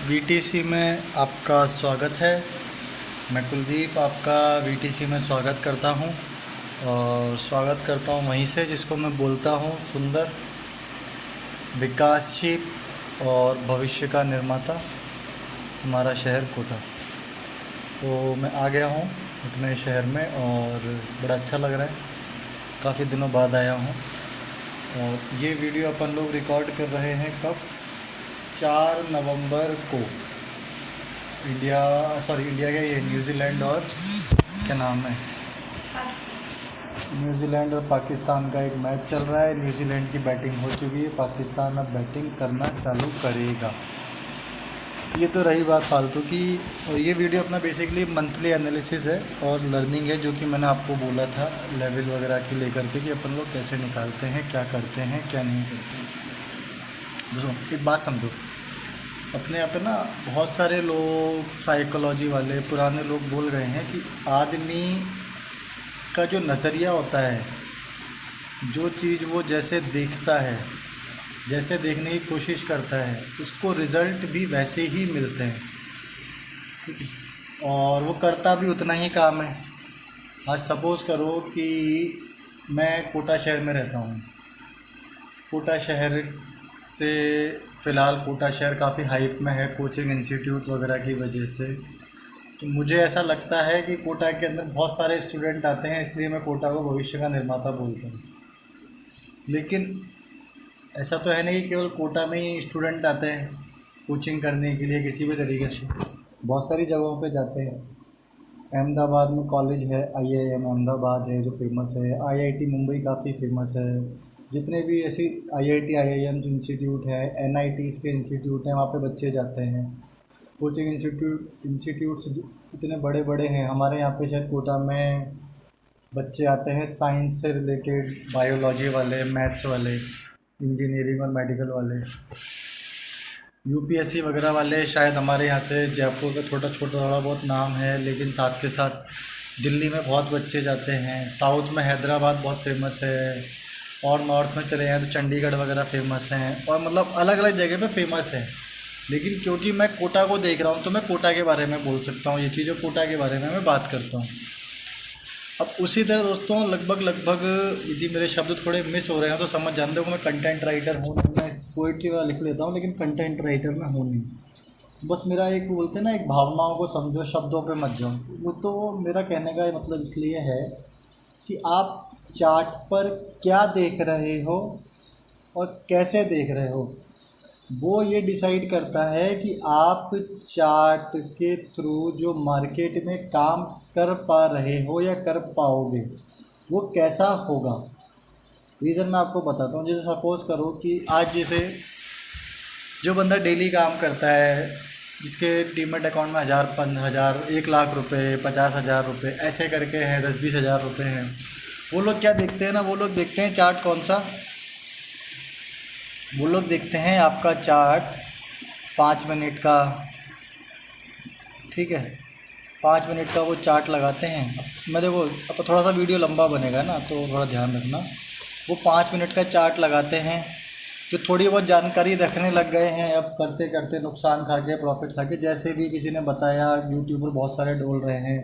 VTC में आपका स्वागत है। मैं कुलदीप आपका वीटीसी में स्वागत करता हूं और स्वागत करता हूं वहीं से जिसको मैं बोलता हूं सुंदर, विकासशील और भविष्य का निर्माता, हमारा शहर कोटा। तो मैं आ गया हूं अपने शहर में और बड़ा अच्छा लग रहा है, काफ़ी दिनों बाद आया हूं। और ये वीडियो अपन लोग रिकॉर्ड कर रहे हैं कब? 4 नवंबर को। इंडिया का ये न्यूजीलैंड और क्या नाम है, न्यूजीलैंड और पाकिस्तान का एक मैच चल रहा है। न्यूजीलैंड की बैटिंग हो चुकी है, पाकिस्तान अब बैटिंग करना चालू करेगा। ये तो रही बात फालतू की। और ये वीडियो अपना बेसिकली मंथली एनालिसिस है और लर्निंग है, जो कि मैंने आपको बोला था लेवल वगैरह की लेकर के कि अपन लोग कैसे निकालते हैं, क्या करते हैं, क्या नहीं करते। दोस्तों एक बात समझो, अपने यहाँ पे ना बहुत सारे लोग, साइकोलॉजी वाले पुराने लोग बोल रहे हैं कि आदमी का जो नज़रिया होता है, जो चीज़ वो जैसे देखता है, जैसे देखने की कोशिश करता है, उसको रिज़ल्ट भी वैसे ही मिलते हैं और वो करता भी उतना ही काम है। आज सपोज़ करो कि मैं कोटा शहर में रहता हूँ। कोटा शहर से फ़िलहाल कोटा शहर काफ़ी हाइप में है कोचिंग इंस्टीट्यूट वगैरह की वजह से। तो मुझे ऐसा लगता है कि कोटा के अंदर बहुत सारे स्टूडेंट आते हैं, इसलिए मैं कोटा को भविष्य का निर्माता बोलता हूँ। लेकिन ऐसा तो है नहीं कि केवल कोटा में ही स्टूडेंट आते हैं कोचिंग करने के लिए, किसी भी तरीके से बहुत सारी जगहों पे जाते हैं। अहमदाबाद में कॉलेज है, IIM अहमदाबाद है जो फेमस है। IIT मुंबई काफ़ी फेमस है। जितने भी ऐसी IIT IIM इंस्टीट्यूट है, NITs के इंस्टीट्यूट हैं, वहाँ पे बच्चे जाते हैं। कोचिंग इंस्टीट्यूट्स इतने बड़े बड़े हैं। हमारे यहाँ पे शायद कोटा में बच्चे आते हैं साइंस से रिलेटेड, बायोलॉजी वाले, मैथ्स वाले, इंजीनियरिंग और मेडिकल वाले, UPSC वगैरह वाले। शायद हमारे यहाँ से जयपुर का थोड़ा बहुत नाम है, लेकिन साथ के साथ दिल्ली में बहुत बच्चे जाते हैं। साउथ में हैदराबाद बहुत फेमस है और नॉर्थ में चले जाएँ तो चंडीगढ़ वगैरह फेमस हैं और मतलब अलग अलग जगह पे फेमस है। लेकिन क्योंकि मैं कोटा को देख रहा हूँ तो मैं कोटा के बारे में बोल सकता हूँ, ये चीज़ें कोटा के बारे में मैं बात करता हूँ। अब उसी तरह दोस्तों लगभग यदि मेरे शब्द थोड़े मिस हो रहे हैं तो समझ जानते हो मैं कंटेंट राइटर हूँ नहीं। मैं पोइट्री वाला लिख लेता हूँ लेकिन कंटेंट राइटर मैं हूँ नहीं। तो बस मेरा एक बोलते हैं ना, एक भावनाओं को समझो, शब्दों पे मत जाओ। वो तो मेरा कहने का मतलब इसलिए है कि आप चार्ट पर क्या देख रहे हो और कैसे देख रहे हो, वो ये डिसाइड करता है कि आप चार्ट के थ्रू जो मार्केट में काम कर पा रहे हो या कर पाओगे वो कैसा होगा। रीज़न मैं आपको बताता हूँ। जैसे सपोज़ करो कि आज जैसे जो बंदा डेली काम करता है, जिसके डीमैट अकाउंट में 1000, 5000, 1,00,000 रुपये, 50,000 रुपये ऐसे करके हैं, 10-20 हज़ार रुपये हैं, वो लोग क्या देखते हैं ना, वो लोग देखते हैं चार्ट कौन सा, वो लोग देखते हैं आपका चार्ट 5 मिनट का। ठीक है, 5 मिनट का वो चार्ट लगाते हैं। मैं देखो अब थोड़ा सा वीडियो लंबा बनेगा ना तो थोड़ा ध्यान रखना। वो 5 मिनट का चार्ट लगाते हैं। जो थोड़ी बहुत जानकारी रखने लग गए हैं, अब करते करते नुकसान खा के प्रॉफिट खा के, जैसे भी किसी ने बताया, यूट्यूबर बहुत सारे डोल रहे हैं,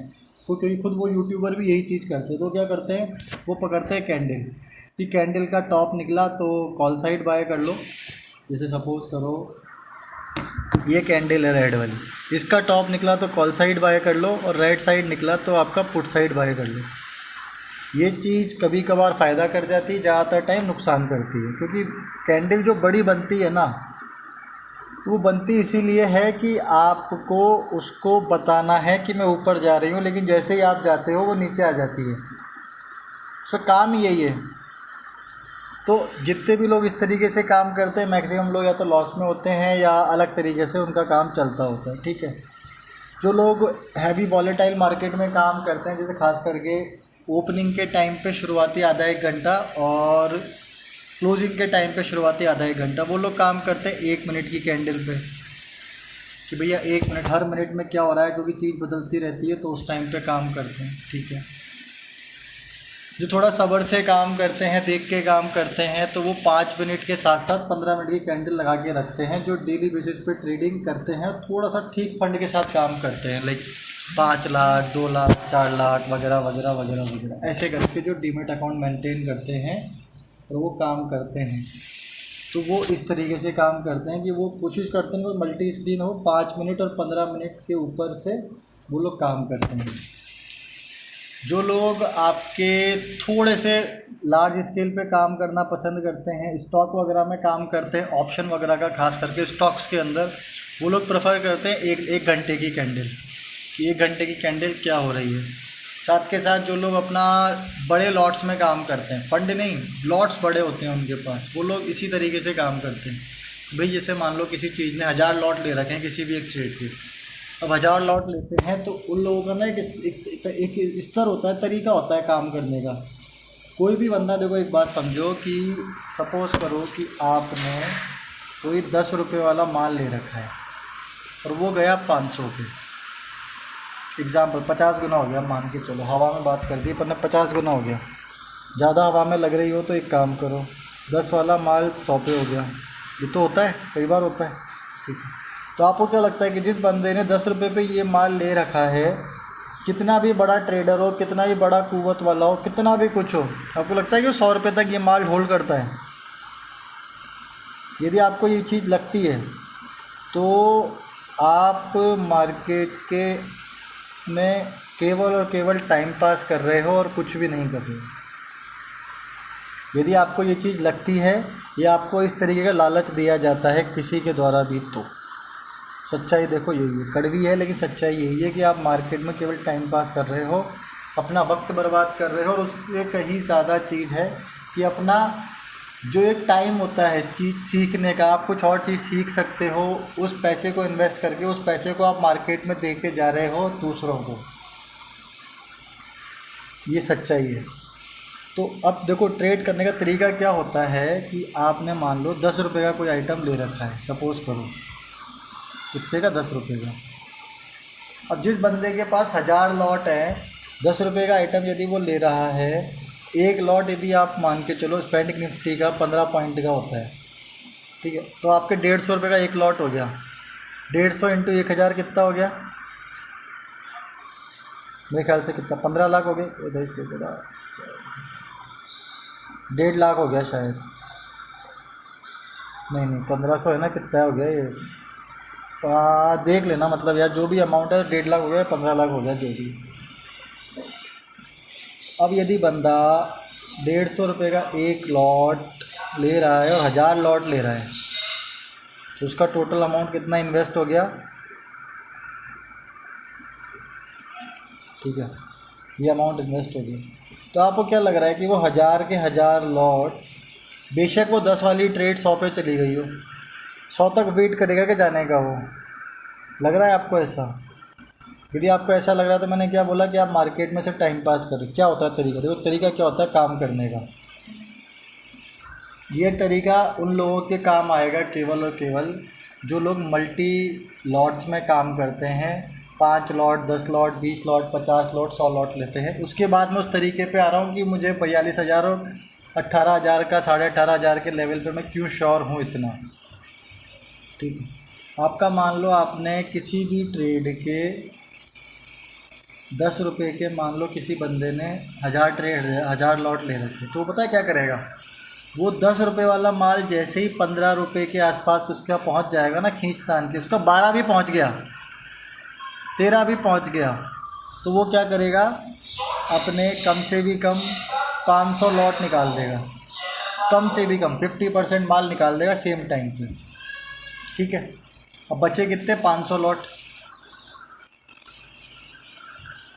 तो क्योंकि खुद वो यूट्यूबर भी यही चीज़ करते हैं, तो क्या करते हैं, वो पकड़ते हैं कैंडल कि कैंडल का टॉप निकला तो कॉल साइड बाय कर लो। जैसे सपोज़ करो ये कैंडल है रेड वाली, इसका टॉप निकला तो कॉल साइड बाय कर लो और रेड साइड निकला तो आपका पुट साइड बाय कर लो। ये चीज़ कभी कभार फ़ायदा कर जाती है, ज़्यादातर टाइम नुकसान करती है। क्योंकि कैंडल जो बड़ी बनती है ना, वो बनती इसीलिए है कि आपको उसको बताना है कि मैं ऊपर जा रही हूँ, लेकिन जैसे ही आप जाते हो वो नीचे आ जाती है। सो काम यही है। तो जितने भी लोग इस तरीके से काम करते हैं, मैक्सिमम लोग या तो लॉस में होते हैं या अलग तरीके से उनका काम चलता होता है। ठीक है, जो लोग हैवी वॉलेटाइल मार्केट में काम करते हैं, जैसे खास करके ओपनिंग के टाइम पे शुरुआती आधा 1 घंटा और क्लोजिंग के टाइम पे शुरुआती आधा 1 घंटा, वो लोग काम करते हैं 1 मिनट की कैंडल पे कि भैया 1 मिनट, हर मिनट में क्या हो रहा है, क्योंकि चीज़ बदलती रहती है तो उस टाइम पे काम करते हैं। ठीक है, जो थोड़ा सब्र से काम करते हैं, देख के काम करते हैं, तो वो 5 मिनट के साथ साथ 15 मिनट की कैंडल लगा के रखते हैं। जो डेली बेसिस पे ट्रेडिंग करते हैं, थोड़ा सा ठीक फंड के साथ काम करते हैं, लाइक 5 लाख, 2 लाख, 4 लाख वगैरह वगैरह वगैरह वगैरह, ऐसे करके जो डीमेट अकाउंट मेंटेन करते हैं और वो काम करते हैं। तो वो इस तरीके से काम करते हैं कि वो कोशिश करते हैं वो मल्टी स्क्रीन हो, 5 मिनट और 15 मिनट के ऊपर से वो लोग काम करते हैं। जो लोग आपके थोड़े से लार्ज स्केल पे काम करना पसंद करते हैं, स्टॉक वगैरह में काम करते हैं, ऑप्शन वगैरह का खास करके स्टॉक्स के अंदर, वो लोग प्रेफर करते हैं एक घंटे की कैंडल, कि 1 घंटे की कैंडल क्या हो रही है। साथ के साथ जो लोग अपना बड़े लॉट्स में काम करते हैं, फंड नहीं, लॉट्स बड़े होते हैं उनके पास, वो लोग इसी तरीके से काम करते हैं। भाई जैसे मान लो किसी चीज़ ने 1000 लॉट ले रखे हैं किसी भी एक ट्रेड के, अब 1000 लॉट लेते हैं तो उन लोगों का ना एक स्तर होता है, तरीका होता है काम करने का। कोई भी बंदा, देखो एक बात समझो कि सपोज़ करो कि आपने कोई 10 रुपये वाला माल ले रखा है और वो गया 500 पे, एग्ज़ाम्पल 50 गुना हो गया, मान के चलो, हवा में बात कर दी पर 50 गुना हो गया। ज़्यादा हवा में लग रही हो तो एक काम करो, 10 वाला माल 100 पे हो गया। ये तो होता है, कई बार होता है, ठीक है। तो आपको क्या लगता है कि जिस बंदे ने 10 रुपये पे ये माल ले रखा है, कितना भी बड़ा ट्रेडर हो, कितना ही बड़ा कुव्वत वाला हो, कितना भी कुछ हो, आपको लगता है कि वो 100 रुपये तक ये माल होल्ड करता है? यदि आपको ये चीज़ लगती है तो आप मार्केट के में केवल और केवल टाइम पास कर रहे हो और कुछ भी नहीं कर रहे हो। यदि आपको ये चीज़ लगती है या आपको इस तरीके का लालच दिया जाता है किसी के द्वारा भी, तो सच्चाई देखो यही है, कड़वी है लेकिन सच्चाई यही है कि आप मार्केट में केवल टाइम पास कर रहे हो, अपना वक्त बर्बाद कर रहे हो। और उससे कहीं ज़्यादा चीज़ है कि अपना जो एक टाइम होता है चीज़ सीखने का, आप कुछ और चीज़ सीख सकते हो, उस पैसे को इन्वेस्ट करके उस पैसे को आप मार्केट में दे के जा रहे हो दूसरों को। ये सच्चाई है। तो अब देखो ट्रेड करने का तरीका क्या होता है कि आपने मान लो 10 रुपये का कोई आइटम ले रखा है, सपोज़ करो, कितने का, 10 रुपये का। अब जिस बंदे के पास 1000 लॉट है, 10 रुपये का आइटम यदि वो ले रहा है, एक लॉट यदि आप मान के चलो बैंक निफ्टी का 15 पॉइंट का होता है, ठीक है, तो आपके 150 रुपये का एक लॉट हो गया। 150 इंटू 1000 कितना हो गया? मेरे ख्याल से कितना, 15 लाख हो गए। इधर से 1.5 लाख हो गया शायद, नहीं 1500 है ना, कितना हो गया ये, देख लेना, मतलब यार जो भी अमाउंट है 1.5 लाख हो गया, 15 लाख हो गया, जो भी। अब यदि बंदा 150 रुपये का एक लॉट ले रहा है और 1000 लॉट ले रहा है, तो उसका टोटल अमाउंट कितना इन्वेस्ट हो गया? ठीक है, ये अमाउंट इन्वेस्ट हो गया। तो आपको क्या लग रहा है कि वो 1000 के 1000 लॉट, बेशक वो 10 वाली ट्रेड 100 पे चली गई हो, 100 तक वेट करेगा कि जाने का? वो लग रहा है आपको ऐसा? यदि आपको ऐसा लग रहा है तो मैंने क्या बोला कि आप मार्केट में से टाइम पास करो। क्या होता है तरीका? देखो तरीका क्या होता है काम करने का। ये तरीका उन लोगों के काम आएगा केवल और केवल जो लोग मल्टी लॉट्स में काम करते हैं, 5 lot, 10 lot, 20 lot, 50 lot, 100 lot लेते हैं। उसके बाद मैं उस तरीके पे आ रहा हूँ कि मुझे 42,000 और 18,000 का, 18,500 के लेवल पे मैं क्यों श्योर हूँ इतना। ठीक है, आपका मान लो आपने किसी भी ट्रेड के 10 रुपये के, मान लो किसी बंदे ने 1000 लॉट ले रखे, तो पता है क्या करेगा? वो 10 रुपये वाला माल जैसे ही 15 रुपये के आसपास उसका पहुंच जाएगा ना, खींच तान के, उसका 12 भी पहुंच गया, 13 भी पहुंच गया, तो वो क्या करेगा? अपने कम से भी कम 500 लॉट निकाल देगा, कम से भी कम 50% माल निकाल देगा सेम टाइम पे। ठीक है, अब बचे कितने? 500 लॉट,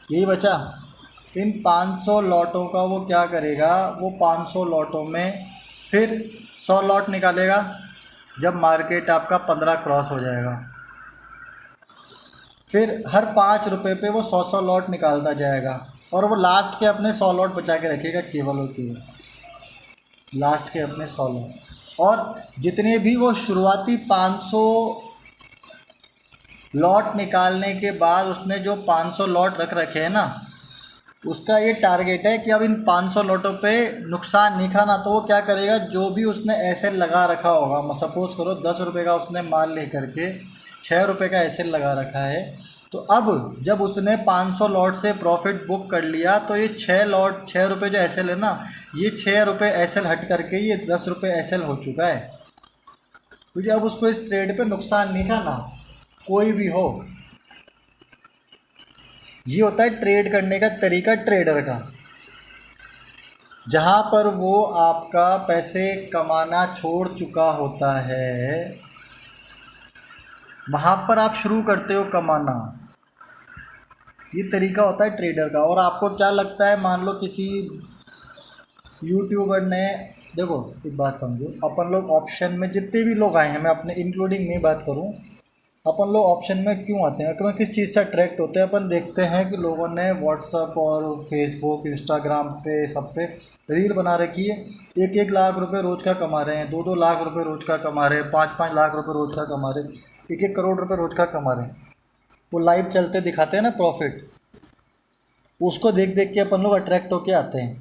यही बचा। इन 500 लॉटों का वो क्या करेगा? वो 500 लॉटों में फिर 100 लॉट निकालेगा जब मार्केट आपका 15 क्रॉस हो जाएगा। फिर हर 5 रुपये पे वो 100 लॉट निकालता जाएगा और वो लास्ट के अपने 100 लॉट बचा के रखेगा, केवल और केवल लास्ट के अपने 100 लॉट। और जितने भी वो शुरुआती 500 लॉट निकालने के बाद उसने जो 500 लॉट रख रखे हैं ना, उसका ये टारगेट है कि अब इन 500 लॉटों पे नुकसान नहीं खाना। तो वो क्या करेगा, जो भी उसने ऐसे लगा रखा होगा, सपोज़ करो 10 रुपये का उसने माल ले करके 6 रुपये का ऐसे लगा रखा है, तो अब जब उसने 500 लॉट से प्रॉफिट बुक कर लिया तो ये 6 रुपये जो ऐसे है ना, ये 6 रुपये ऐसे हट करके ये 10 रुपये ऐसे हो चुका है, क्योंकि अब उसको इस ट्रेड पे नुकसान नहीं खाना कोई भी हो। ये होता है ट्रेड करने का तरीका ट्रेडर का, जहाँ पर वो आपका पैसे कमाना छोड़ चुका होता है वहाँ पर आप शुरू करते हो कमाना। ये तरीका होता है ट्रेडर का। और आपको क्या लगता है, मान लो किसी यूट्यूबर ने, देखो एक बात समझो, अपन लोग ऑप्शन में जितने भी लोग आए हैं, मैं अपने इंक्लूडिंग में बात करूं, अपन लोग ऑप्शन में क्यों आते हैं, क्योंकि किस चीज़ से अट्रैक्ट होते हैं। अपन देखते हैं कि लोगों ने व्हाट्सअप और फेसबुक इंस्टाग्राम पे सब पे रील बना रखी है, 1-1 लाख रुपए रोज़ का कमा रहे हैं, 2-2 लाख रुपए रोज़ का कमा रहे हैं, 5-5 लाख रुपए रोज़ का कमा रहे हैं, 1-1 करोड़ रुपए रोज़ का कमा रहे हैं। वो लाइव चलते दिखाते हैं ना प्रॉफिट, उसको देख देख के अपन लोग अट्रैक्ट होके आते हैं।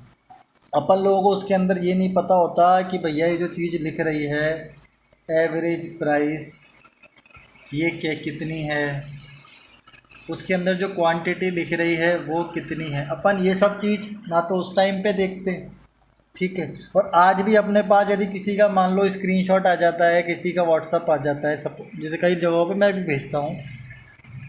अपन लोगों को उसके अंदर ये नहीं पता होता कि भैया ये जो चीज़ लिख रही है एवरेज प्राइस ये क्या कितनी है, उसके अंदर जो क्वांटिटी लिख रही है वो कितनी है। अपन ये सब चीज़ ना तो उस टाइम पे देखते, ठीक है। और आज भी अपने पास यदि किसी का मान लो स्क्रीनशॉट आ जाता है, किसी का व्हाट्सअप आ जाता है, सब जैसे कई जगहों पे मैं भी भेजता हूँ,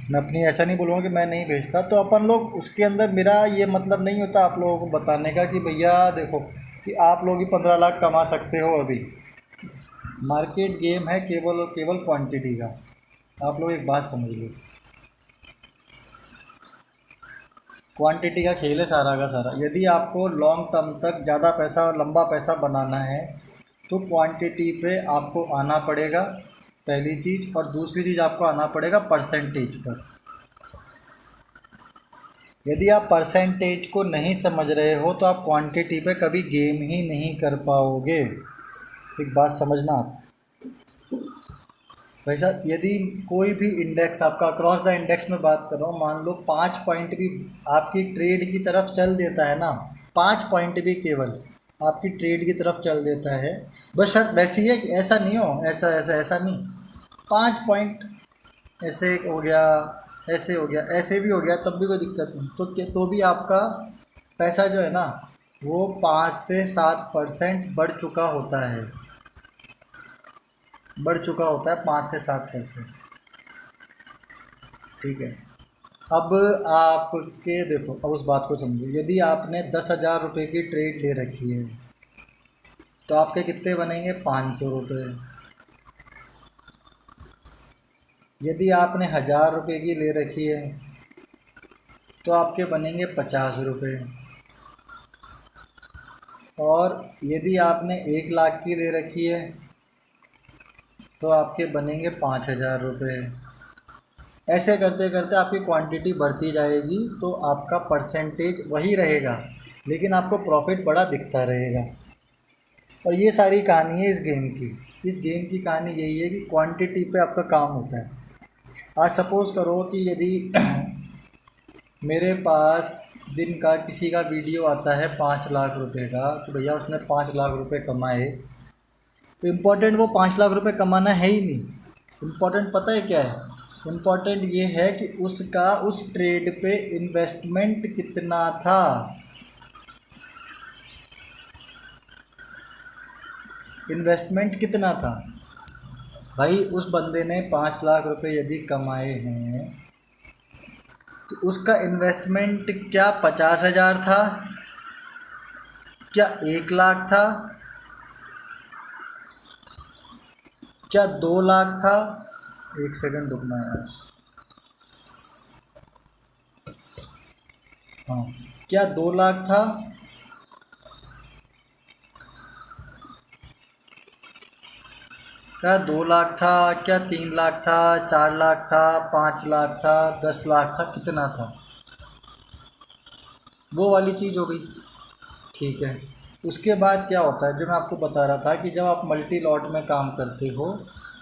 मैं अपनी ऐसा नहीं बोलूँगा कि मैं नहीं भेजता, तो अपन लोग उसके अंदर, मेरा ये मतलब नहीं होता आप लोगों को बताने का कि भैया देखो कि आप लोग ही 15 लाख कमा सकते हो। अभी मार्केट गेम है केवल और केवल क्वांटिटी का। आप लोग एक बात समझ लो, क्वांटिटी का खेल है सारा का सारा। यदि आपको लॉन्ग टर्म तक ज़्यादा पैसा और लंबा पैसा बनाना है तो क्वांटिटी पे आपको आना पड़ेगा, पहली चीज़। और दूसरी चीज़ आपको आना पड़ेगा परसेंटेज पर। यदि आप परसेंटेज को नहीं समझ रहे हो तो आप क्वांटिटी पे कभी गेम ही नहीं कर पाओगे। एक बात समझना आप, वैसा यदि कोई भी इंडेक्स आपका अक्रॉस द इंडेक्स में बात कर रहा हूँ, मान लो 5 पॉइंट भी आपकी ट्रेड की तरफ चल देता है ना, 5 पॉइंट भी केवल आपकी ट्रेड की तरफ चल देता है, बस शर्त वैसी है कि ऐसा नहीं हो, ऐसा ऐसा ऐसा नहीं, 5 पॉइंट ऐसे हो गया, ऐसे हो गया, ऐसे भी हो गया, तब भी कोई दिक्कत नहीं, तो भी आपका पैसा जो है ना वो 5 से 7% बढ़ चुका होता है, बढ़ चुका होता है 5 से 7%, ठीक है। अब आपके देखो, अब उस बात को समझो, यदि आपने 10,000 रुपये की ट्रेड ले रखी है तो आपके कितने बनेंगे, 500 रुपये। यदि आपने 1,000 रुपये की ले रखी है तो आपके बनेंगे 50 रुपये। और यदि आपने 1 लाख की ले रखी है तो आपके बनेंगे 5,000 रुपये। ऐसे करते करते आपकी क्वांटिटी बढ़ती जाएगी तो आपका परसेंटेज वही रहेगा, लेकिन आपको प्रॉफिट बड़ा दिखता रहेगा। और ये सारी कहानी है इस गेम की। इस गेम की कहानी यही है कि क्वांटिटी पे आपका काम होता है। आज सपोज़ करो कि यदि मेरे पास दिन का किसी का वीडियो आता है 5 लाख रुपए का, तो भैया उसने 5 लाख रुपए कमाए, तो इम्पोर्टेंट वो 5 लाख रुपए कमाना है ही नहीं। इम्पोर्टेंट पता है क्या है, इम्पोर्टेंट ये है कि उसका उस ट्रेड पे इन्वेस्टमेंट कितना था। इन्वेस्टमेंट कितना था भाई, उस बंदे ने 5 लाख रुपए यदि कमाए हैं तो उसका इन्वेस्टमेंट क्या 50,000 था, क्या 1 लाख था, क्या 2 लाख था। एक सेकंड रुकना यार, हाँ, क्या 2 लाख था, क्या 2 लाख था, क्या 3 लाख था, 4 लाख था, 5 लाख था, 10 लाख था, कितना था, वो वाली चीज़ हो गई, ठीक है। उसके बाद क्या होता है, जो मैं आपको बता रहा था कि जब आप मल्टी लॉट में काम करते हो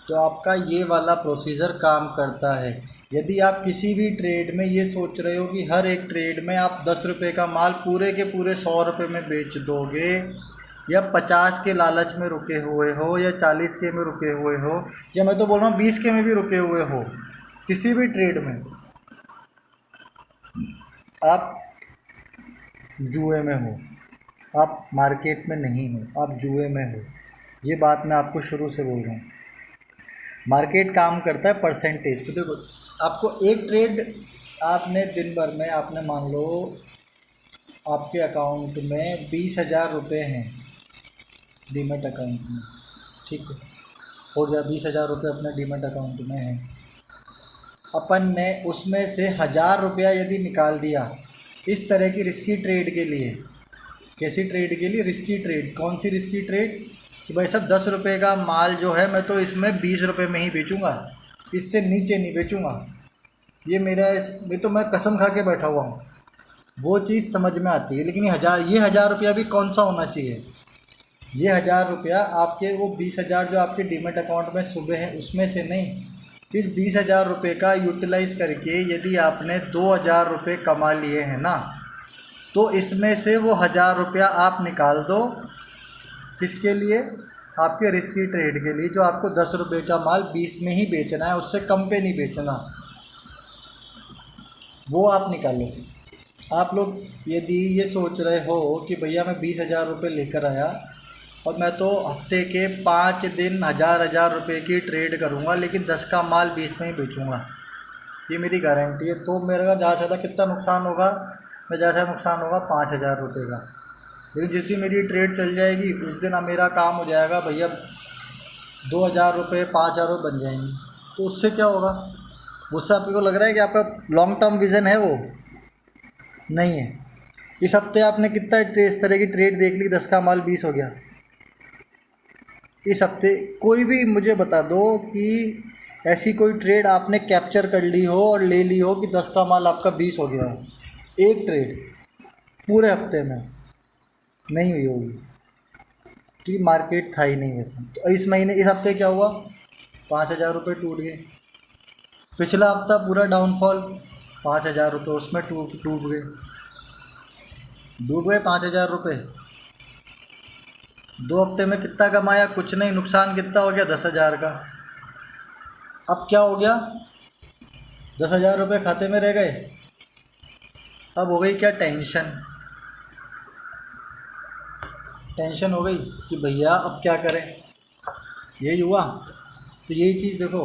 तो आपका ये वाला प्रोसीजर काम करता है। यदि आप किसी भी ट्रेड में ये सोच रहे हो कि हर एक ट्रेड में आप 10 रुपये का माल पूरे के पूरे 100 रुपये में बेच दोगे, या 50 के लालच में रुके हुए हो, या 40 के में रुके हुए हो, या मैं तो बोल रहा हूँ 20 के में भी रुके हुए हो, किसी भी ट्रेड में आप जुए में हो, आप मार्केट में नहीं हो, आप जुए में हो। ये बात मैं आपको शुरू से बोल रहा हूँ। मार्केट काम करता है परसेंटेज पे। देखो आपको एक ट्रेड आपने दिन भर में, आपने मान लो आपके अकाउंट में 20,000 रुपये हैं डीमेट अकाउंट में, ठीक है, हो गया 20,000 रुपये अपने डीमेट अकाउंट में है। अपन ने उसमें से 1,000 रुपया यदि निकाल दिया इस तरह की रिस्की ट्रेड के लिए। कैसी ट्रेड के लिए? Risky trade. कौन सी रिस्की ट्रेड? कि भाई साहब 10 रुपये का माल जो है मैं तो इसमें 20 रुपये में ही बेचूंगा, इससे नीचे नहीं बेचूंगा, ये मैं कसम खा के बैठा हुआ हूँ। वो चीज़ समझ में आती है। लेकिन ये 1,000 रुपया भी कौन सा होना चाहिए? ये 1,000 रुपया आपके वो 20,000 जो आपके डीमेट अकाउंट में सुबह है उसमें से नहीं। इस 20,000 रुपये का यूटिलाइज़ करके यदि आपने 2,000 रुपये कमा लिए हैं ना, तो इसमें से वो 1,000 रुपया आप निकाल दो। किसके लिए? आपके रिस्की ट्रेड के लिए, जो आपको 10 रुपये का माल 20 में ही बेचना है, उससे कम पे नहीं बेचना, वो आप निकालो। आप लोग यदि ये सोच रहे हो कि भैया मैं 20,000 रुपये लेकर आया और मैं तो हफ्ते के 5 दिन 1,000 रुपये की ट्रेड करूँगा, लेकिन 10 का माल 20 में ही बेचूँगा, ये मेरी गारंटी है, तो मेरा ज़्यादा से ज़्यादा कितना नुकसान होगा? मैं ज़्यादा नुकसान होगा 5,000 रुपये का। लेकिन जिस दिन मेरी ट्रेड चल जाएगी उस दिन अब मेरा काम हो जाएगा भैया 2,000 रुपये 5,000 रुपये बन जाएंगे। तो उससे क्या होगा? उससे आपको लग रहा है कि आपका लॉन्ग टर्म विज़न है? वो नहीं है। इस हफ्ते आपने कितना इस तरह की ट्रेड देख ली, 10 का माल 20 हो गया। इस हफ्ते कोई भी मुझे बता दो कि ऐसी कोई ट्रेड आपने कैप्चर कर ली हो और ले ली हो कि 10 का माल आपका 20 हो गया हो। एक ट्रेड पूरे हफ्ते में नहीं हुई होगी, क्योंकि मार्केट था ही नहीं वैसा। तो इस हफ्ते क्या हुआ? 5,000 रुपये टूट गए। पिछला हफ्ता पूरा डाउनफॉल, 5,000 रुपये उसमें टूट गए, डूब गए 5,000 रुपये। 2 हफ्ते में कितना कमाया? कुछ नहीं। नुकसान कितना हो गया? 10,000 का। अब क्या हो गया? 10,000 रुपये खाते में रह गए। अब हो गई क्या? टेंशन हो गई कि भैया अब क्या करें, यही हुआ। तो यही चीज़ देखो,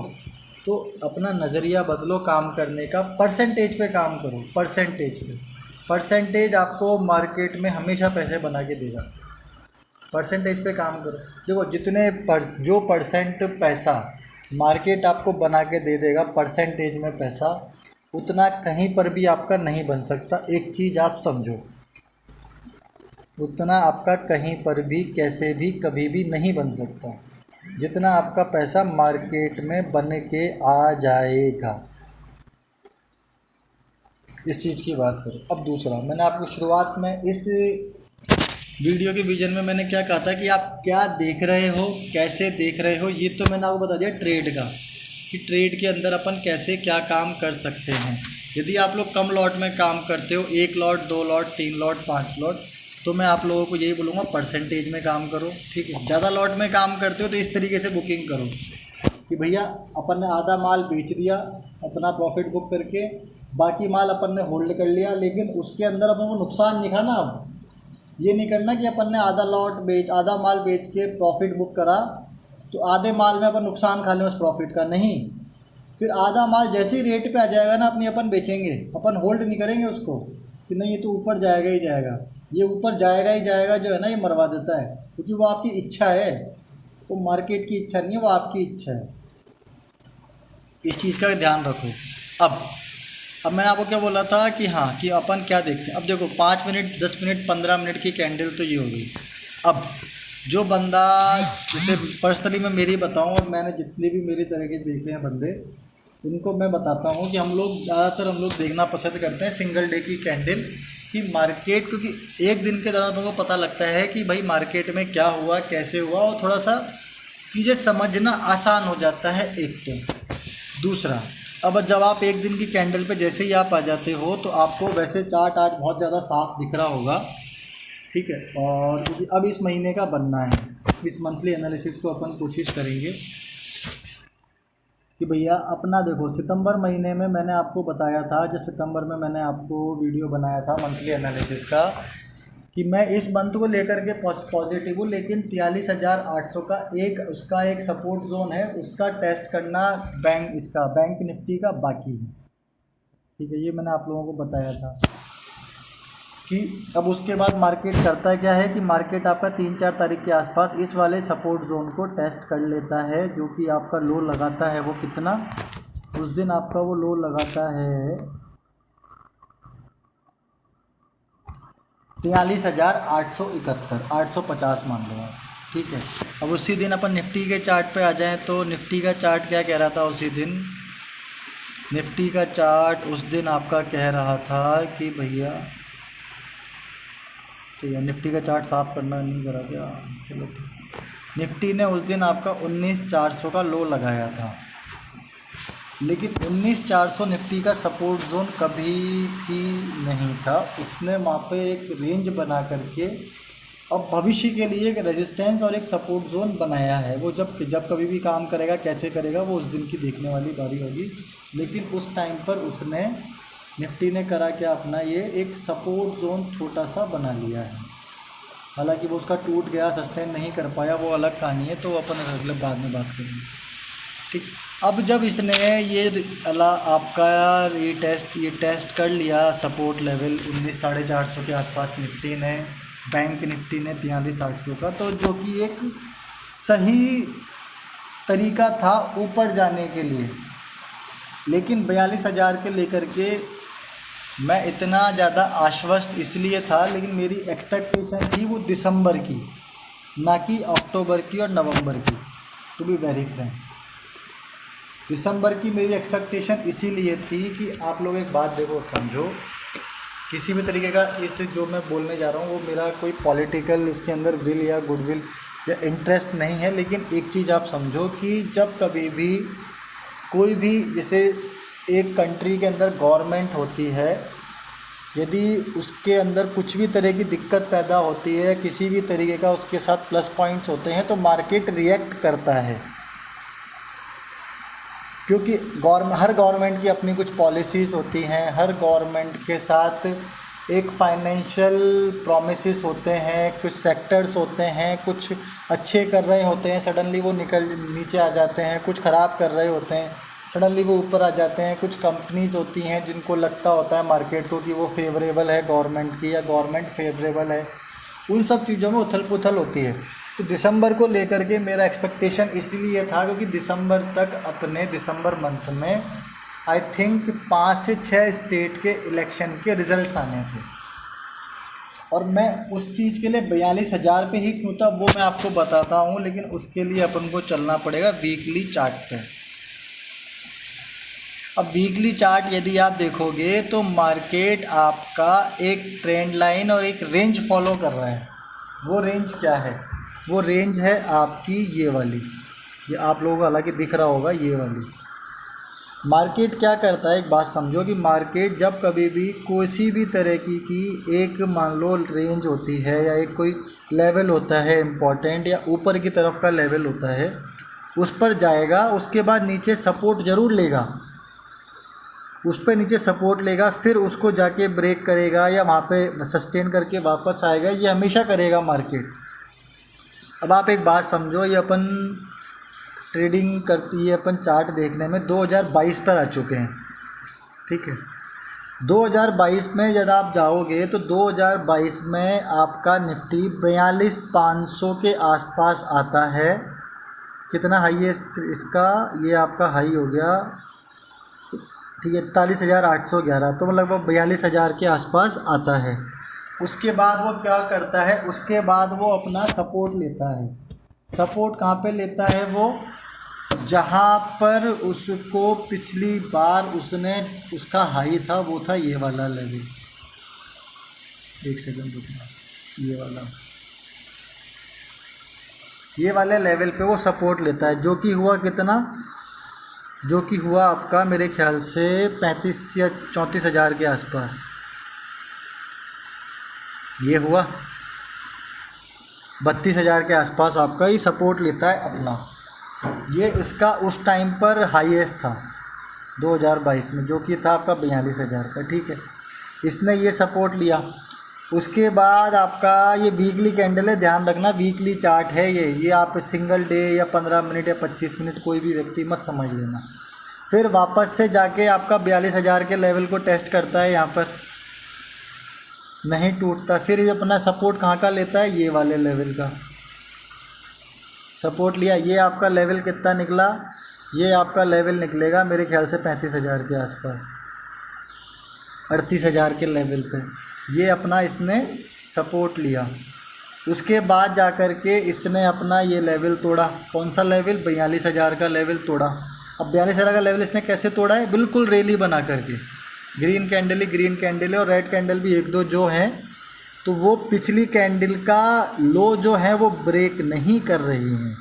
तो अपना नज़रिया बदलो काम करने का, परसेंटेज पे काम करो, परसेंटेज आपको मार्केट में हमेशा पैसे बना के देगा। परसेंटेज पे काम करो। देखो जो परसेंट पैसा मार्केट आपको बना के दे देगा परसेंटेज में पैसा, उतना कहीं पर भी आपका नहीं बन सकता। एक चीज़ आप समझो, उतना आपका कहीं पर भी कैसे भी कभी भी नहीं बन सकता जितना आपका पैसा मार्केट में बन के आ जाएगा। इस चीज़ की बात करो। अब दूसरा, मैंने आपको शुरुआत में इस वीडियो के विजन में मैंने क्या कहा था कि आप क्या देख रहे हो, कैसे देख रहे हो, ये तो मैंने आपको बता दिया ट्रेड का, कि ट्रेड के अंदर अपन कैसे क्या काम कर सकते हैं। यदि आप लोग कम लॉट में काम करते हो, 1 लॉट 2 लॉट 3 लॉट 5 लॉट, तो मैं आप लोगों को यही बोलूँगा परसेंटेज में काम करो, ठीक है। ज़्यादा लॉट में काम करते हो तो इस तरीके से बुकिंग करो कि भैया अपन ने आधा माल बेच दिया अपना प्रॉफिट बुक करके, बाकी माल अपन ने होल्ड कर लिया, लेकिन उसके अंदर अपन को नुकसान नहीं खाना। अब ये नहीं करना कि अपन ने आधा माल बेच के प्रॉफिट बुक करा तो आधे माल में अपन नुकसान खा लें उस प्रॉफिट का। नहीं, फिर आधा माल जैसे ही रेट पे आ जाएगा ना अपन बेचेंगे, अपन होल्ड नहीं करेंगे उसको कि नहीं ये तो ऊपर जाएगा ही जाएगा। ये ऊपर जाएगा ही जाएगा जो है ना, ये मरवा देता है, क्योंकि वो आपकी इच्छा है, वो मार्केट की इच्छा नहीं है, वो आपकी इच्छा है। इस चीज़ का ध्यान रखो। अब मैंने आपको क्या बोला था कि हाँ, कि अपन क्या देखते हैं। अब देखो 5 मिनट 10 मिनट 15 मिनट की कैंडल तो ये हो गई। अब जो बंदा, जैसे पर्सनली मैं मेरी बताऊँ, और मैंने जितने भी मेरी तरह के देखे हैं बंदे, उनको मैं बताता हूँ कि हम लोग देखना पसंद करते हैं सिंगल डे की कैंडल कि मार्केट, क्योंकि एक दिन के दौरान हमको पता लगता है कि भाई मार्केट में क्या हुआ, कैसे हुआ, और थोड़ा सा चीज़ें समझना आसान हो जाता है एक तो। दूसरा, अब जब आप एक दिन की कैंडल पे जैसे ही आप आ जाते हो तो आपको वैसे चार्ट आज बहुत ज़्यादा साफ दिख रहा होगा, ठीक है। और अब इस महीने का बनना है, इस मंथली एनालिसिस को अपन कोशिश करेंगे कि भैया अपना देखो सितंबर महीने में मैंने आपको बताया था, जब सितंबर में मैंने आपको वीडियो बनाया था मंथली एनालिसिस का, कि मैं इस मंथ को लेकर के पॉजिटिव हूँ, लेकिन 43,800 का उसका एक सपोर्ट जोन है, उसका टेस्ट करना बैंक निफ्टी का बाकी है, ठीक है। ये मैंने आप लोगों को बताया था कि अब उसके बाद मार्केट करता क्या है कि मार्केट आपका 3-4 तारीख के आसपास इस वाले सपोर्ट जोन को टेस्ट कर लेता है, जो कि आपका लो लगाता है वो कितना, उस दिन आपका वो लो लगाता है 43,871, 850 मान लो आप, ठीक है। अब उसी दिन अपन निफ्टी के चार्ट पे आ जाएं तो निफ्टी का चार्ट क्या कह रहा था उसी दिन, निफ्टी का चार्ट उस दिन आपका कह रहा था कि भैया, ठीक है, निफ्टी का चार्ट साफ करना नहीं करा क्या, चलो ठीक। निफ्टी ने उस दिन आपका 19,400 का लो लगाया था, लेकिन 19,400 निफ्टी का सपोर्ट जोन कभी भी नहीं था। उसने वहाँ पे एक रेंज बना करके अब भविष्य के लिए एक रेजिस्टेंस और एक सपोर्ट जोन बनाया है। वो जब कभी भी काम करेगा, कैसे करेगा, वो उस दिन की देखने वाली बारी होगी। लेकिन उस टाइम पर उसने निफ्टी ने करा क्या, अपना ये एक सपोर्ट जोन छोटा सा बना लिया है। हालांकि वो उसका टूट गया, सस्टेन नहीं कर पाया, वो अलग कहानी है, तो अपन अगले बाद में बात करेंगे, ठीक। अब जब इसने आपका ये टेस्ट कर लिया सपोर्ट लेवल 19,450 के आसपास निफ्टी ने, बैंक निफ्टी ने 43,800 का, तो जो कि एक सही तरीका था ऊपर जाने के लिए। लेकिन 42,000 के लेकर के मैं इतना ज़्यादा आश्वस्त इसलिए था, लेकिन मेरी एक्सपेक्टेशन थी वो दिसंबर की, ना कि अक्टूबर की और नवंबर की, टू बी वेरी फ्रैंक। दिसंबर की मेरी एक्सपेक्टेशन इसीलिए थी कि आप लोग एक बात देखो, समझो, किसी भी तरीके का इस जो मैं बोलने जा रहा हूँ वो मेरा कोई पॉलिटिकल इसके अंदर विल या गुडविल या इंटरेस्ट नहीं है, लेकिन एक चीज़ आप समझो कि जब कभी भी कोई भी, जैसे एक कंट्री के अंदर गवर्नमेंट होती है, यदि उसके अंदर कुछ भी तरह की दिक्कत पैदा होती है, किसी भी तरीके का उसके साथ प्लस पॉइंट्स होते हैं, तो मार्केट रिएक्ट करता है, क्योंकि हर गवर्नमेंट की अपनी कुछ पॉलिसीज़ होती हैं, हर गवर्नमेंट के साथ एक फाइनेंशियल प्रॉमिसेस होते हैं, कुछ सेक्टर्स होते हैं, कुछ अच्छे कर रहे होते हैं, सडनली वो नीचे आ जाते हैं, कुछ ख़राब कर रहे होते हैं, सडनली वो ऊपर आ जाते हैं। कुछ कंपनीज होती हैं जिनको लगता होता है मार्केट को कि वो फेवरेबल है गवर्नमेंट की, या गवर्नमेंट फेवरेबल है, उन सब चीज़ों में उथल पुथल होती है। तो दिसंबर को लेकर के मेरा एक्सपेक्टेशन इसीलिए था क्योंकि दिसंबर मंथ में आई थिंक 5 से 6 स्टेट के इलेक्शन के रिज़ल्ट्स आने थे, और मैं उस चीज़ के लिए 42,000 पे ही क्यों था वो मैं आपको बताता हूँ, लेकिन उसके लिए अपन को चलना पड़ेगा वीकली चार्ट पे। अब वीकली चार्ट यदि आप देखोगे तो मार्केट आपका एक ट्रेंड लाइन और एक रेंज फॉलो कर रहा है। वो रेंज क्या है, वो रेंज है आपकी ये वाली, ये आप लोगों को हालांकि दिख रहा होगा, ये वाली। मार्केट क्या करता है, एक बात समझो कि मार्केट जब कभी भी किसी भी तरह की एक मान लो रेंज होती है या एक कोई लेवल होता है इम्पॉर्टेंट, या ऊपर की तरफ का लेवल होता है, उस पर जाएगा, उसके बाद नीचे सपोर्ट ज़रूर लेगा, उस पर नीचे सपोर्ट लेगा, फिर उसको जाके ब्रेक करेगा या वहाँ पे सस्टेन करके वापस आएगा, ये हमेशा करेगा मार्केट। अब आप एक बात समझो, ये अपन ट्रेडिंग करती है, अपन चार्ट देखने में 2022 पर आ चुके हैं, ठीक है। 2022 में जब आप जाओगे तो 2022 में आपका निफ्टी 42,500 के आसपास आता है। कितना हाई है इसका, ये आपका हाई हो गया, ठीक है, 41,811, तो लगभग 42,000 के आसपास आता है। उसके बाद वो क्या करता है, उसके बाद वो अपना सपोर्ट लेता है। सपोर्ट कहाँ पे लेता है वो, जहाँ पर उसको पिछली बार उसका हाई था वो था ये वाला लेवल, एक सेकंड रुकना, ये वाला ये वाले लेवल पे वो सपोर्ट लेता है, जो कि हुआ कितना, जो कि हुआ आपका मेरे ख्याल से 35 या 34 हज़ार के आसपास। ये हुआ 32 हज़ार के आसपास आपका ये सपोर्ट लेता है अपना। ये इसका उस टाइम पर हाईएस्ट था 2022 में, जो कि था आपका 42 हज़ार का। ठीक है, इसने ये सपोर्ट लिया। उसके बाद आपका ये वीकली कैंडल है, ध्यान रखना वीकली चार्ट है ये आप सिंगल डे या 15 मिनट या 25 मिनट कोई भी व्यक्ति मत समझ लेना। फिर वापस से जाके आपका 42 हज़ार के लेवल को टेस्ट करता है, यहाँ पर नहीं टूटता। फिर ये अपना सपोर्ट कहाँ का लेता है, ये वाले लेवल का सपोर्ट लिया। ये आपका लेवल कितना निकला, ये आपका लेवल निकलेगा मेरे ख्याल से 35 हज़ार के आसपास, 38 हज़ार के लेवल पे ये अपना इसने सपोर्ट लिया। उसके बाद जा कर के इसने अपना ये लेवल तोड़ा। कौन सा लेवल, 42 हज़ार का लेवल तोड़ा। अब 42 हज़ार का लेवल इसने कैसे तोड़ा है, बिल्कुल रैली बना करके, ग्रीन कैंडल है और रेड कैंडल भी एक दो जो हैं, तो वो पिछली कैंडल का लो जो है वो ब्रेक नहीं कर रही हैं।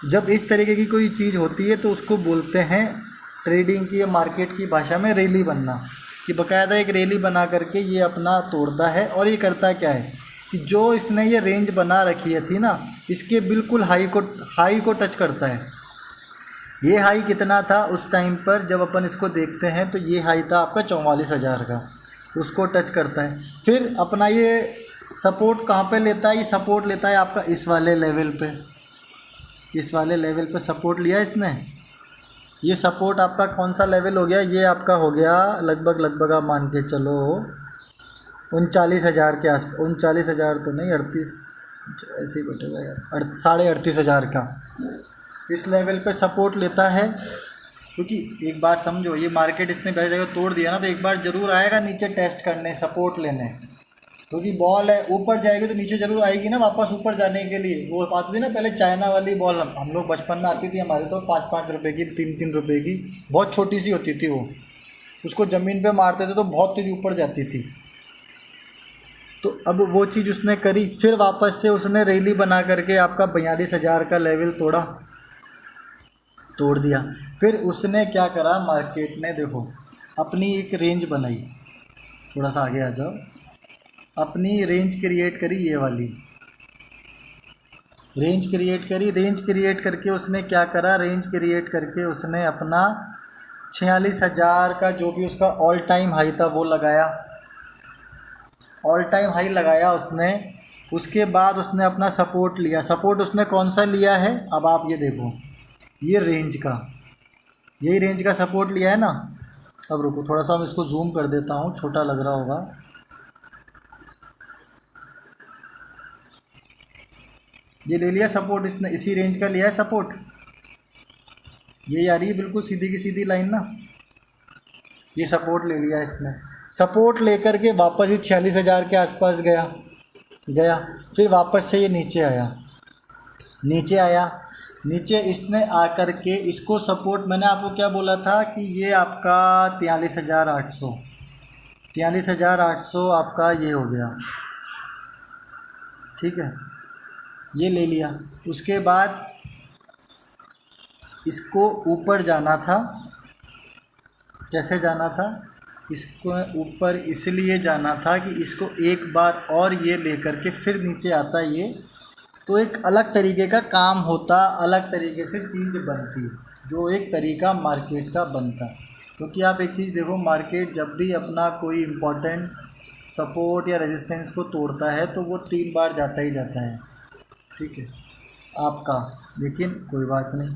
जब इस तरीके की कोई चीज़ होती है तो उसको बोलते हैं ट्रेडिंग की या मार्केट की भाषा में रैली बनना, कि बकायदा एक रैली बना करके ये अपना तोड़ता है। और ये करता क्या है कि जो इसने ये रेंज बना रखी है थी ना, इसके बिल्कुल हाई को टच करता है। ये हाई कितना था उस टाइम पर जब अपन इसको देखते हैं, तो ये हाई था आपका 44 हज़ार का, उसको टच करता है। फिर अपना ये सपोर्ट कहाँ पे लेता है, ये सपोर्ट लेता है आपका इस वाले लेवल पे, इस वाले लेवल पे सपोर्ट लिया इसने। ये सपोर्ट आपका कौन सा लेवल हो गया, ये आपका हो गया लगभग आप मान के चलो 39 हज़ार के आस, 39 हज़ार तो नहीं, 38 ऐसे ही बैठेगा यार, 38.5 हज़ार का इस लेवल पे सपोर्ट लेता है। क्योंकि एक बात समझो, ये मार्केट इसने पहले जगह तोड़ दिया ना, तो एक बार ज़रूर आएगा नीचे टेस्ट करने, सपोर्ट लेने, क्योंकि बॉल है ऊपर जाएगी तो नीचे ज़रूर आएगी ना वापस ऊपर जाने के लिए। वो आती थी ना पहले चाइना वाली बॉल, हम लोग बचपन में आती थी हमारे, तो 5-5 रुपये की, 3-3 रुपये की, बहुत छोटी सी होती थी वो, उसको ज़मीन पे मारते थे तो बहुत तेज ऊपर जाती थी। तो अब वो चीज़ उसने करी। फिर वापस से उसने रैली बना करके आपका 42 हज़ार का लेवल तोड़ दिया। फिर उसने क्या करा, मार्केट ने देखो अपनी एक रेंज बनाई, थोड़ा सा आगे आ जाओ, अपनी रेंज क्रिएट करी, ये वाली रेंज क्रिएट करी। रेंज क्रिएट करके उसने क्या करा, रेंज क्रिएट करके उसने अपना 46 हज़ार का जो भी उसका ऑल टाइम हाई था वो लगाया, ऑल टाइम हाई लगाया उसने। उसके बाद उसने अपना सपोर्ट लिया। सपोर्ट उसने कौन सा लिया है, अब आप ये देखो, ये रेंज का, यही रेंज का सपोर्ट लिया है ना। अब रुको थोड़ा सा मैं इसको जूम कर देता हूँ, छोटा लग रहा होगा। ये ले लिया सपोर्ट इसने, इसी रेंज का लिया है सपोर्ट। ये आ रही है बिल्कुल सीधी की सीधी लाइन ना, ये सपोर्ट ले लिया इसने। सपोर्ट लेकर के वापस ही 46 हज़ार के आसपास गया। फिर वापस से ये नीचे आया, नीचे इसने आकर के इसको सपोर्ट, मैंने आपको क्या बोला था कि ये आपका 43,800 आपका ये हो गया, ठीक है, ये ले लिया। उसके बाद इसको ऊपर जाना था, कैसे जाना था, इसको ऊपर इसलिए जाना था कि इसको एक बार और ये लेकर के फिर नीचे आता ये, तो एक अलग तरीके का काम होता, अलग तरीके से चीज़ बनती, जो एक तरीका मार्केट का बनता। क्योंकि आप एक चीज़ देखो, मार्केट जब भी अपना कोई इम्पोर्टेंट सपोर्ट या रेजिस्टेंस को तोड़ता है तो वो 3 बार जाता ही जाता है, ठीक है आपका। लेकिन कोई बात नहीं।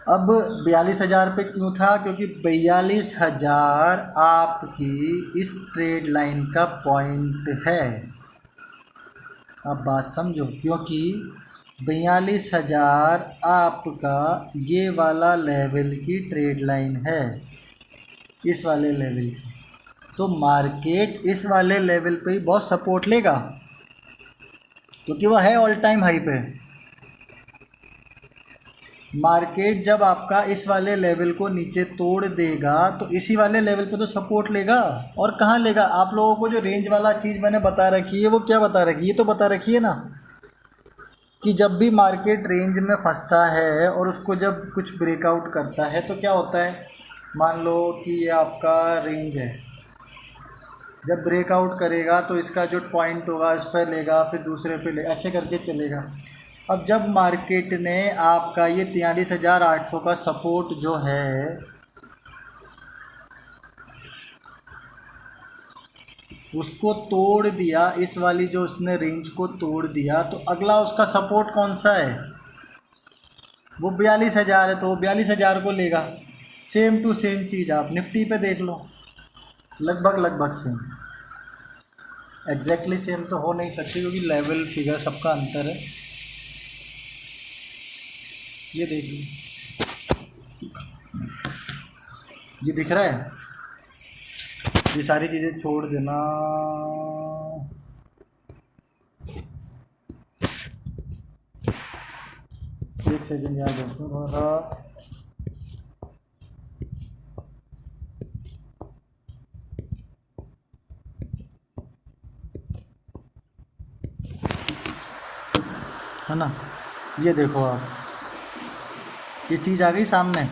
अब 42 हज़ार पे क्यों था, क्योंकि 42 हज़ार आपकी इस ट्रेड लाइन का पॉइंट है। अब बात समझो, क्योंकि 42 हज़ार आपका ये वाला लेवल की ट्रेड लाइन है, इस वाले लेवल की, तो मार्केट इस वाले लेवल पे ही बहुत सपोर्ट लेगा, क्योंकि वह है ऑल टाइम हाई पे। मार्केट जब आपका इस वाले लेवल को नीचे तोड़ देगा तो इसी वाले लेवल पे तो सपोर्ट लेगा। और कहाँ लेगा, आप लोगों को जो रेंज वाला चीज़ मैंने बता रखी है वो क्या बता रखी है, ये तो बता रखी है ना, कि जब भी मार्केट रेंज में फंसता है और उसको जब कुछ ब्रेकआउट करता है तो क्या होता है, मान लो कि ये आपका रेंज है, जब ब्रेकआउट करेगा तो इसका जो पॉइंट होगा इस पर लेगा, फिर दूसरे पे ले, ऐसे करके चलेगा। अब जब मार्केट ने आपका ये 43,800 का सपोर्ट जो है उसको तोड़ दिया, इस वाली जो उसने रेंज को तोड़ दिया, तो अगला उसका सपोर्ट कौन सा है, वो 42,000 है, तो वो 42,000 को लेगा। सेम टू सेम चीज़ आप निफ्टी पे देख लो, लगभग लगभग सेम। एग्जैक्टली सेम तो हो नहीं सकती क्योंकि लेवल फिगर सबका अंतर है। ये देखिए, ये दिख रहा है, ये सारी चीज़ें छोड़ देना। एक सेकंड याद रखो थोड़ा। है ना, ये देखो आप, ये चीज़ आ गई सामने,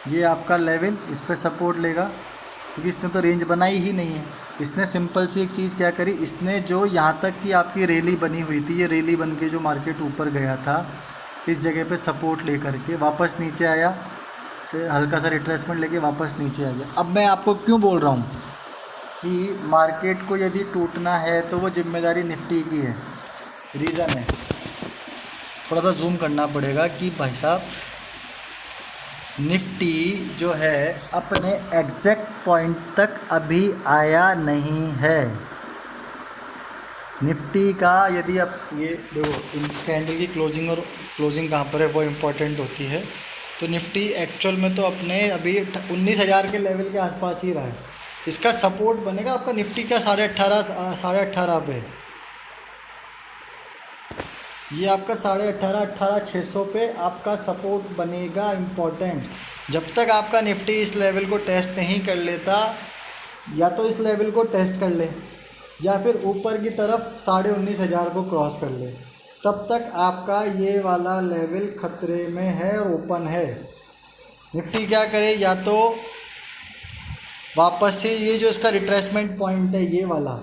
ये आपका लेवल, इस पर सपोर्ट लेगा क्योंकि इसने तो रेंज बनाई ही नहीं है। इसने सिंपल सी एक चीज़ क्या करी, इसने जो यहाँ तक की आपकी रैली बनी हुई थी, ये रैली बन के जो मार्केट ऊपर गया था, इस जगह पे सपोर्ट ले करके वापस नीचे आया, से हल्का सा रिट्रेसमेंट लेके वापस नीचे आ गया। अब मैं आपको क्यों बोल रहा हूँ कि मार्केट को यदि टूटना है तो वो जिम्मेदारी निफ्टी की है। रीज़न है, थोड़ा सा जूम करना पड़ेगा कि भाई साहब निफ्टी जो है अपने एग्जैक्ट पॉइंट तक अभी आया नहीं है। निफ्टी का यदि आप ये देखो, कैंडल की क्लोजिंग और क्लोजिंग कहाँ पर है वो इम्पोर्टेंट होती है। तो निफ्टी एक्चुअल में तो अपने अभी 19,000 के लेवल के आसपास ही रहा है। इसका सपोर्ट बनेगा आपका निफ्टी का 18,500 पे, ये आपका 18,500 पे आपका सपोर्ट बनेगा इम्पोर्टेंट। जब तक आपका निफ्टी इस लेवल को टेस्ट नहीं कर लेता, या तो इस लेवल को टेस्ट कर ले या फिर ऊपर की तरफ 19,500 को क्रॉस कर ले, तब तक आपका ये वाला लेवल खतरे में है और ओपन है। निफ्टी क्या करे, या तो वापस से ये जो इसका रिट्रेसमेंट पॉइंट है, ये वाला,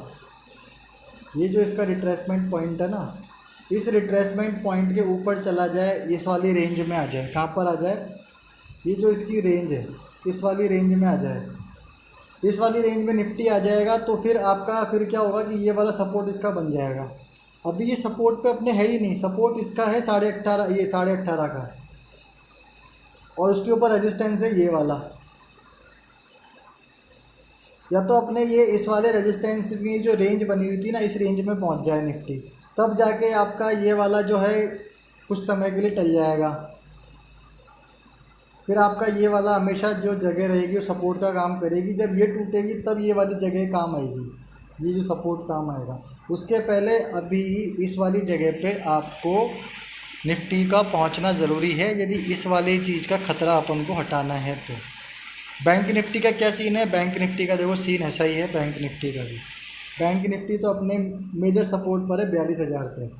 ये जो इसका रिट्रेसमेंट पॉइंट है ना, इस रिट्रेसमेंट पॉइंट के ऊपर चला जाए, इस वाली रेंज में आ जाए। कहाँ पर आ जाए, ये जो इसकी रेंज है इस वाली रेंज में आ जाए, इस वाली रेंज में निफ्टी आ जाएगा, तो फिर आपका फिर क्या होगा कि ये वाला सपोर्ट इसका बन जाएगा। अभी ये सपोर्ट पे अपने है ही नहीं, सपोर्ट इसका है 18,500, ये 18,500 का, और उसके ऊपर रेजिस्टेंस है ये वाला। या तो अपने ये इस वाले रेजिस्टेंस की जो रेंज बनी हुई थी ना, इस रेंज में पहुंच जाए निफ्टी, तब जाके आपका ये वाला जो है कुछ समय के लिए टल जाएगा। फिर आपका ये वाला हमेशा जो जगह रहेगी वो सपोर्ट का काम करेगी। जब ये टूटेगी तब ये वाली जगह काम आएगी, ये जो सपोर्ट काम आएगा। उसके पहले अभी इस वाली जगह पे आपको निफ्टी का पहुंचना ज़रूरी है, यदि इस वाली चीज़ का ख़तरा अपन को हटाना है तो। बैंक निफ्टी का क्या सीन है, बैंक निफ्टी का देखो सीन ऐसा ही है। बैंक निफ्टी का भी, बैंक निफ्टी तो अपने मेजर सपोर्ट पर है 42,000 पे।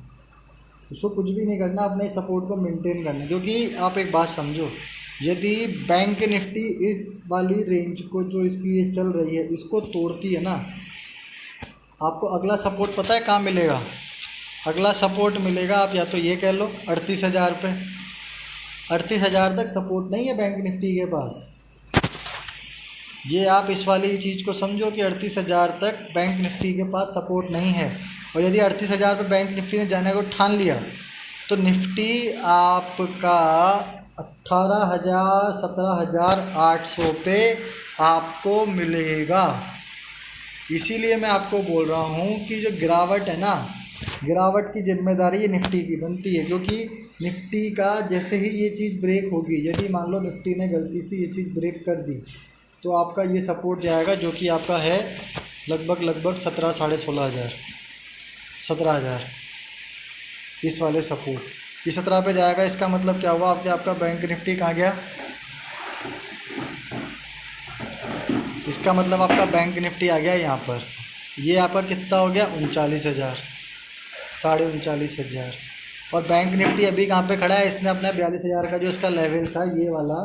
उसको कुछ भी नहीं करना, अपने सपोर्ट को मेंटेन करना। क्योंकि आप एक बात समझो, यदि बैंक निफ्टी इस वाली रेंज को जो इसकी ये चल रही है इसको तोड़ती है ना, आपको अगला सपोर्ट पता है कहाँ मिलेगा। अगला सपोर्ट मिलेगा, आप या तो ये कह लो 38,000 पे। 38,000 तक सपोर्ट नहीं है बैंक निफ्टी के पास। ये आप इस वाली चीज़ को समझो कि 38,000 तक बैंक निफ्टी के पास सपोर्ट नहीं है। और यदि 38,000 पे बैंक निफ्टी ने जाने को ठान लिया तो निफ्टी आपका 18,000 17,800 पे आपको मिलेगा। इसीलिए मैं आपको बोल रहा हूँ कि जो गिरावट है ना, गिरावट की जिम्मेदारी ये निफ्टी की बनती है। क्योंकि निफ्टी का जैसे ही ये चीज़ ब्रेक होगी, यदि मान लो निफ्टी ने गलती से ये चीज़ ब्रेक कर दी, तो आपका ये सपोर्ट जाएगा जो कि आपका है लगभग 17 साढ़े 16,000 17,000। इस वाले सपोर्ट ये 17 पे जाएगा। इसका मतलब क्या हुआ, आपका बैंक निफ्टी कहाँ गया, इसका मतलब आपका बैंक निफ्टी आ गया यहाँ पर। ये आपका कितना हो गया 39,000 39,500। और बैंक निफ्टी अभी कहाँ पे खड़ा है, इसने अपना 42,000 का जो इसका लेवल था ये वाला,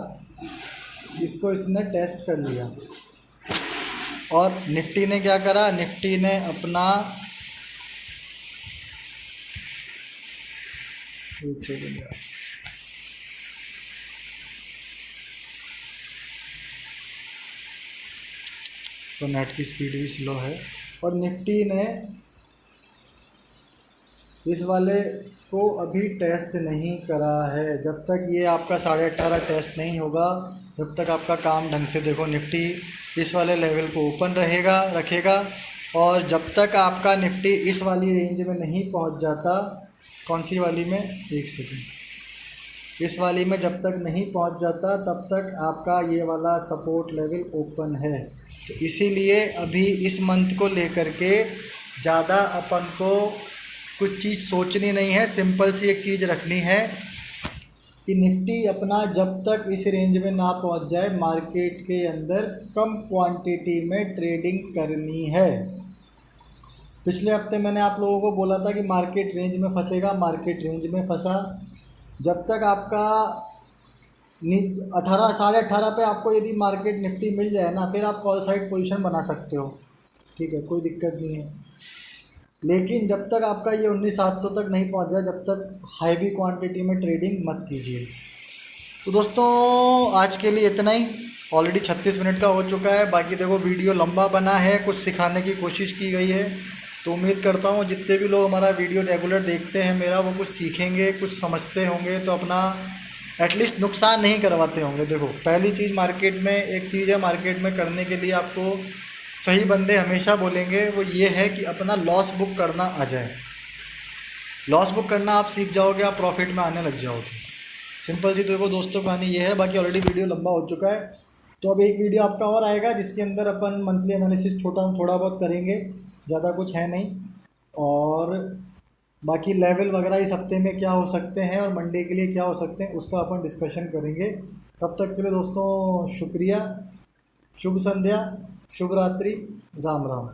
इसको इसने टेस्ट कर लिया। और निफ्टी ने क्या करा, निफ्टी ने अपना एक सेकंड यार, तो नेट की स्पीड भी स्लो है। और निफ्टी ने इस वाले को अभी टेस्ट नहीं करा है। जब तक ये आपका 18.5 टेस्ट नहीं होगा, जब तक आपका काम ढंग से, देखो निफ्टी इस वाले लेवल को ओपन रखेगा। और जब तक आपका निफ्टी इस वाली रेंज में नहीं पहुंच जाता, कौन सी वाली में, एक सेकंड, इस वाली में जब तक नहीं पहुंच जाता तब तक आपका ये वाला सपोर्ट लेवल ओपन है। तो इसीलिए अभी इस मंथ को लेकर के ज़्यादा अपन को कुछ चीज़ सोचनी नहीं है। सिंपल सी एक चीज़ रखनी है कि निफ्टी अपना जब तक इस रेंज में ना पहुंच जाए, मार्केट के अंदर कम क्वांटिटी में ट्रेडिंग करनी है। पिछले हफ्ते मैंने आप लोगों को बोला था कि मार्केट रेंज में फंसेगा, मार्केट रेंज में फंसा। जब तक आपका 18 18.5 पे आपको यदि मार्केट निफ्टी मिल जाए ना, फिर आप कॉल साइड पोजीशन बना सकते हो, ठीक है, कोई दिक्कत नहीं है। लेकिन जब तक आपका ये 19,700 तक नहीं पहुंच जाए, जब तक हैवी क्वांटिटी में ट्रेडिंग मत कीजिए। तो दोस्तों आज के लिए इतना ही, ऑलरेडी 36 मिनट का हो चुका है। बाकी देखो वीडियो लंबा बना है, कुछ सिखाने की कोशिश की गई है, तो उम्मीद करता हूँ जितने भी लोग हमारा वीडियो रेगुलर देखते हैं मेरा, वो कुछ सीखेंगे, कुछ समझते होंगे, तो अपना एटलीस्ट नुकसान नहीं करवाते होंगे। देखो पहली चीज़, मार्केट में एक चीज़ है, मार्केट में करने के लिए आपको सही बंदे हमेशा बोलेंगे, वो ये है कि अपना लॉस बुक करना आ जाए। लॉस बुक करना आप सीख जाओगे, आप प्रॉफिट में आने लग जाओगे। सिंपल जी। देखो दोस्तों कहानी ये है। बाकी ऑलरेडी वीडियो लंबा हो चुका है, तो अब एक वीडियो आपका और आएगा जिसके अंदर अपन मंथली एनालिसिस थोड़ा बहुत करेंगे, ज़्यादा कुछ है नहीं। और बाकी लेवल वगैरह इस हफ्ते में क्या हो सकते हैं और मंडे के लिए क्या हो सकते हैं, उसका अपन डिस्कशन करेंगे। तब तक के लिए दोस्तों शुक्रिया, शुभ संध्या, शुभ रात्रि, राम राम।